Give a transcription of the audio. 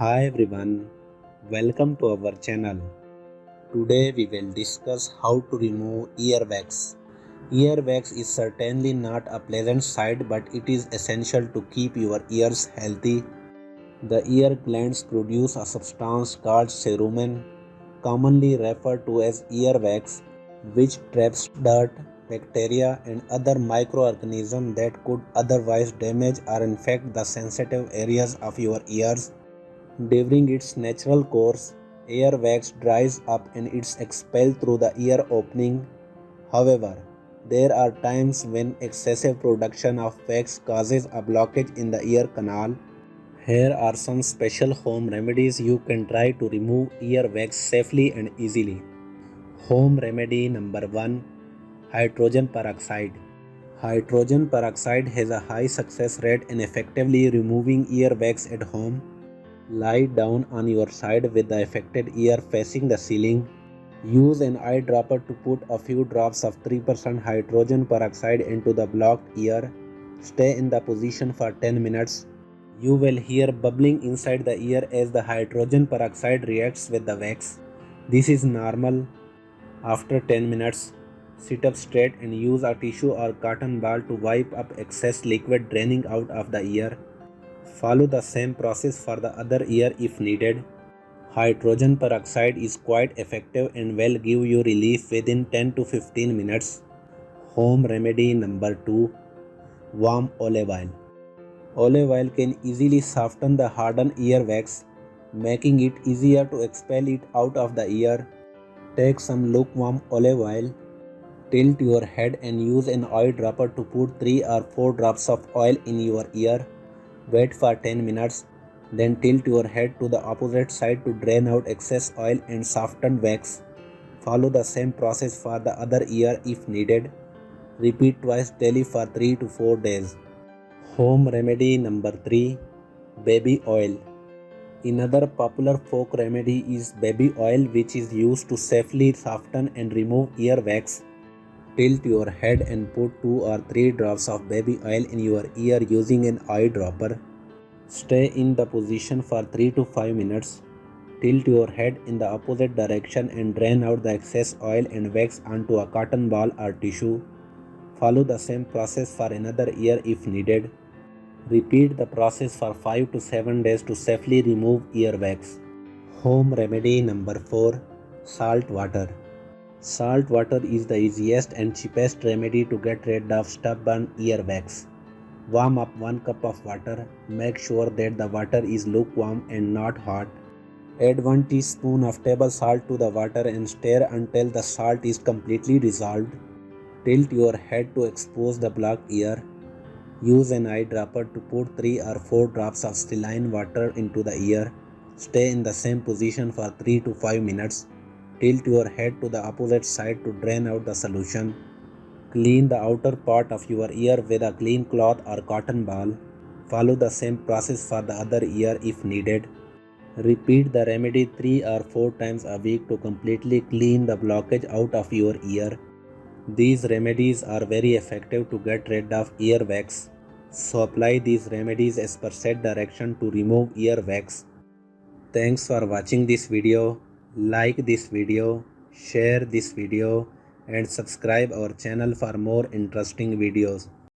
Hi everyone, welcome to our channel. Today we will discuss how to remove earwax. Earwax is certainly not a pleasant sight, but it is essential to keep your ears healthy. The ear glands produce a substance called cerumen, commonly referred to as earwax, which traps dirt, bacteria, and other microorganisms that could otherwise damage or infect the sensitive areas of your ears. During its natural course, air wax dries up and is expelled through the ear opening. However, there are times when excessive production of wax causes a blockage in the ear canal. Here are some special home remedies you can try to remove ear wax safely and easily. Home remedy number 1: Hydrogen peroxide. Hydrogen peroxide has a high success rate in effectively removing ear wax at home. Lie down on your side with the affected ear facing the ceiling. Use an eyedropper to put a few drops of 3% hydrogen peroxide into the blocked ear. Stay in the position for 10 minutes. You will hear bubbling inside the ear as the hydrogen peroxide reacts with the wax. This is normal. After 10 minutes, sit up straight and use a tissue or cotton ball to wipe up excess liquid draining out of the ear. Follow the same process for the other ear if needed. Hydrogen peroxide is quite effective and will give you relief within 10 to 15 minutes. Home remedy number 2: Warm olive oil. Olive oil can easily soften the hardened earwax, making it easier to expel it out of the ear. Take some lukewarm olive oil, tilt your head and use an eyedropper to put 3 or 4 drops of oil in your ear. Wait for 10 minutes, then tilt your head to the opposite side to drain out excess oil and softened wax. Follow the same process for the other ear if needed. Repeat twice daily for 3 to 4 days. Home remedy number 3: Baby oil. Another popular folk remedy is baby oil, which is used to safely soften and remove ear wax. Tilt your head and put 2 or 3 drops of baby oil in your ear using an eyedropper. Stay in the position for 3 to 5 minutes. Tilt your head in the opposite direction and drain out the excess oil and wax onto a cotton ball or tissue. Follow the same process for another ear if needed. Repeat the process for 5 to 7 days to safely remove earwax. Home remedy number 4: Salt water. Salt water is the easiest and cheapest remedy to get rid of stubborn earwax. Warm up 1 cup of water. Make sure that the water is lukewarm and not hot. Add 1 teaspoon of table salt to the water and stir until the salt is completely dissolved. Tilt your head to expose the blocked ear. Use an eyedropper to put 3 or 4 drops of saline water into the ear. Stay in the same position for 3 to 5 minutes. Tilt your head to the opposite side to drain out the solution. Clean the outer part of your ear with a clean cloth or cotton ball. Follow the same process for the other ear if needed. Repeat the remedy 3 or 4 times a week to completely clean the blockage out of your ear. These remedies are very effective to get rid of earwax. So apply these remedies as per set direction to remove earwax. Thanks for watching this video. Like this video, share this video and subscribe our channel for more interesting videos.